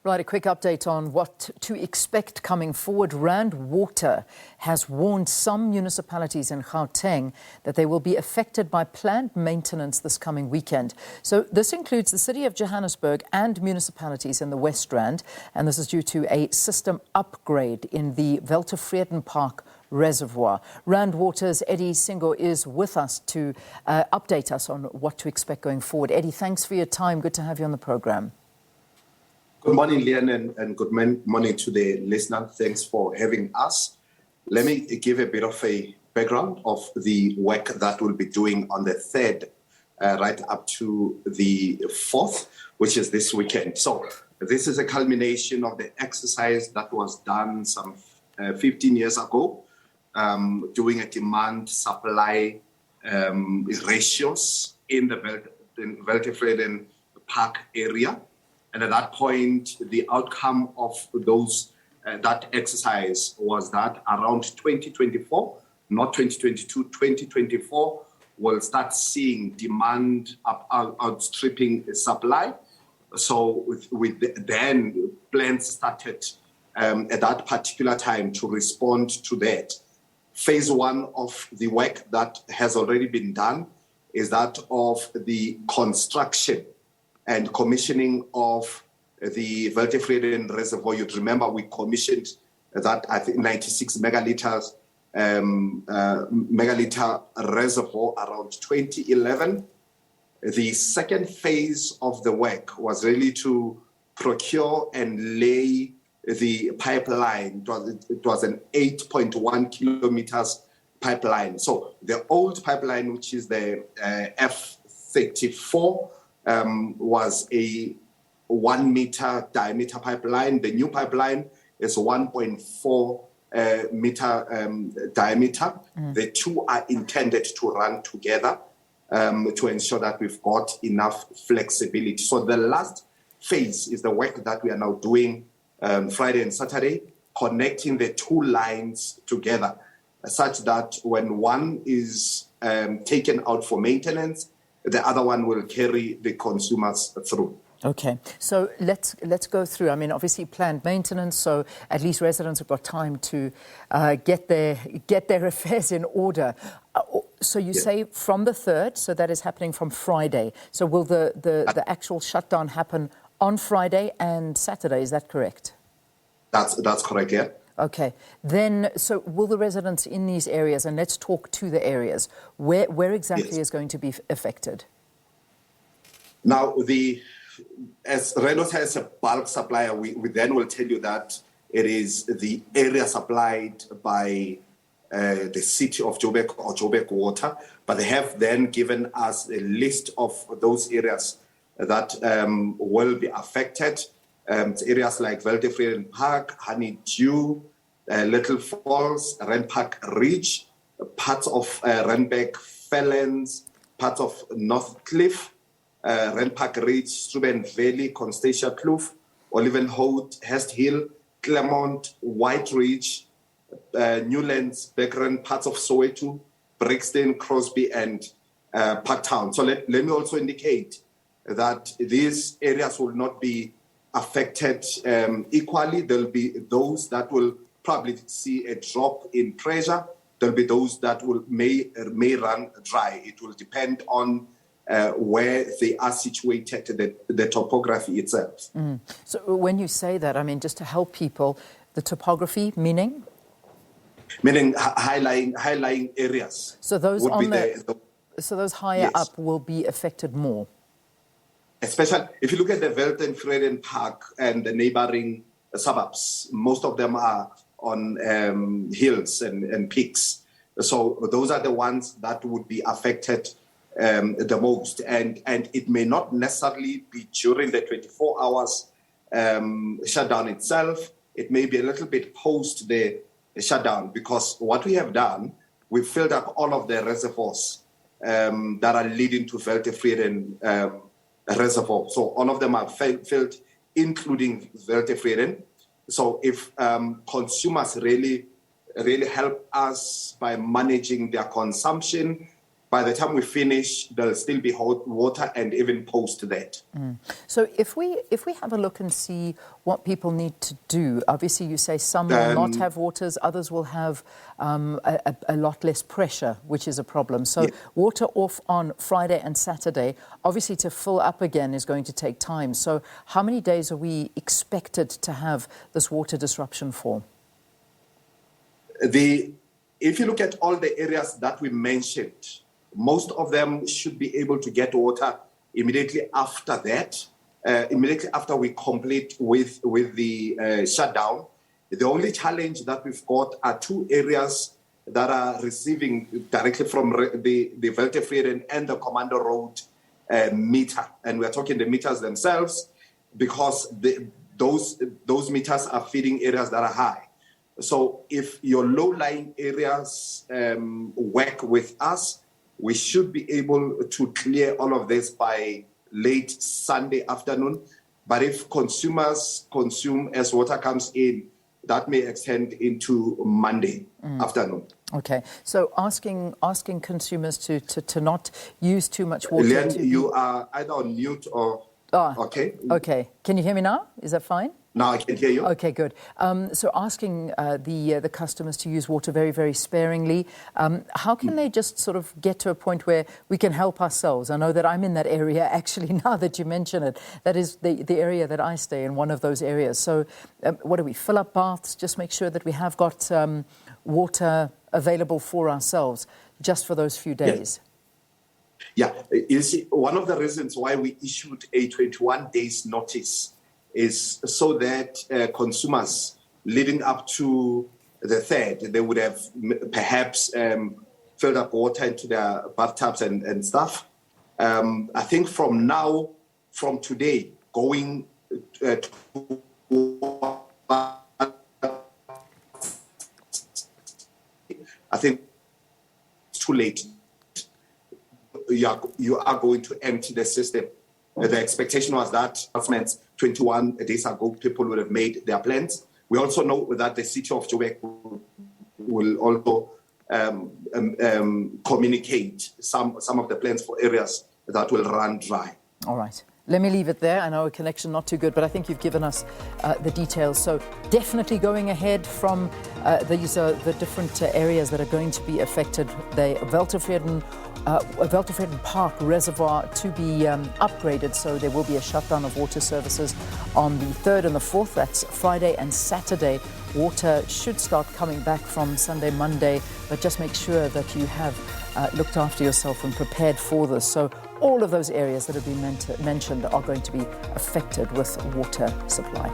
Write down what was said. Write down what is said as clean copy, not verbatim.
Right, a quick update on what to expect coming forward. Rand Water has warned some municipalities in Gauteng that they will be affected by planned maintenance this coming weekend. So this includes the city of Johannesburg and municipalities in the West Rand, and this is due to a system upgrade in the Weltevreden Park reservoir. Rand Water's Eddie Singo is with us to update us on what to expect going forward. Eddie, thanks for your time. Good to have you on the program. Good morning, Leon, and good morning to the listener. Thanks for having us. Let me give a bit of a background of the work that we'll be doing on the 3rd, right up to the 4th, which is this weekend. So this is a culmination of the exercise that was done some 15 years ago, doing a demand-supply ratios in the Weltevreden Park area. And at that point, the outcome of those that exercise was that around 2024, not 2022, 2024, we'll start seeing demand outstripping supply. So then plans started at that particular time to respond to that. Phase 1 of the work that has already been done is that of the construction and commissioning of the Weltevreden reservoir. You'd remember we commissioned that, I think, 96 megaliter reservoir around 2011. The second phase of the work was really to procure and lay the pipeline. It was an 8.1 kilometers pipeline. So the old pipeline, which is the F34, was a 1 meter diameter pipeline. The new pipeline is 1.4 meter diameter. The two are intended to run together to ensure that we've got enough flexibility. So the last phase is the work that we are now doing Friday and Saturday, connecting the two lines together, such that when one is taken out for maintenance, the other one will carry the consumers through. Okay, so let's go through. I mean, obviously planned maintenance, so at least residents have got time to get their affairs in order. So you say from the 3rd, so that is happening from Friday. So will the actual shutdown happen on Friday and Saturday? Is that correct? That's correct. Yeah. Okay, then, so will the residents in these areas, and let's talk to the areas, where exactly is going to be affected? Now, as Renos has a bulk supplier, we then will tell you that it is the area supplied by the city of Joburg or Joburg Water, but they have then given us a list of those areas that will be affected. Areas like Weltevreden Park, Honeydew, Little Falls, Rand Park Ridge, parts of Randburg Fellens, parts of North Cliff, Rand Park Ridge, Struben Valley, Constantia Kloof, Olivenhout, Hest Hill, Claremont, White Ridge, Newlands, Beckeren, parts of Soweto, Brixton, Crosby, and Parktown. So let me also indicate that these areas will not be affected equally. There'll be those that will probably see a drop in pressure. There'll be those that may run dry. It will depend on where they are situated, the topography itself. So when you say that, I mean, just to help people, the topography meaning? Meaning high-lying areas. So those so those higher up will be affected more. Especially if you look at the Weltevreden Park and the neighboring suburbs, most of them are on hills and peaks. So those are the ones that would be affected the most. And it may not necessarily be during the 24 hours shutdown itself. It may be a little bit post the shutdown, because what we have done, we've filled up all of the reservoirs that are leading to Weltevreden reservoir. So all of them are filled, including Weltevreden. So if consumers really help us by managing their consumption, by the time we finish, there'll still be hot water, and even post that. So if we have a look and see what people need to do, obviously you say some will not have waters, others will have a lot less pressure, which is a problem. So water off on Friday and Saturday, obviously to fill up again is going to take time. So how many days are we expected to have this water disruption for? If you look at all the areas that we mentioned, most of them should be able to get water immediately after that, immediately after we complete with the shutdown. The only challenge that we've got are two areas that are receiving directly from the Weltevreden and the Commando Road meter. And we're talking the meters themselves, because those meters are feeding areas that are high. So if your low-lying areas work with us, we should be able to clear all of this by late Sunday afternoon. But if consumers consume as water comes in, that may extend into Monday afternoon. Okay, so asking consumers to not use too much water. Leanne, you are either on mute or... Okay. Okay, can you hear me now? Is that fine? Now I can hear you. Okay, good. So asking the customers to use water very, very sparingly, how can they just sort of get to a point where we can help ourselves? I know that I'm in that area, actually, now that you mention it. That is the area that I stay in, one of those areas. So what do we, fill up baths, just make sure that we have got water available for ourselves just for those few days? Yeah, you see, one of the reasons why we issued a 21 days notice is so that consumers leading up to the 3rd, they would have perhaps filled up water into their bathtubs and stuff. I think from today, going I think it's too late. You are going to empty the system. The expectation was that 21 days ago, people would have made their plans. We also know that the city of Joburg will also communicate some of the plans for areas that will run dry. All right. Let me leave it there. I know a connection not too good, but I think you've given us the details. So definitely going ahead from these are the different areas that are going to be affected. The Weltevreden Park reservoir to be upgraded, so there will be a shutdown of water services on the 3rd and the 4th. That's Friday and Saturday. Water should start coming back from Sunday, Monday, but just make sure that you have looked after yourself and prepared for this. So all of those areas that have been mentioned are going to be affected with water supply.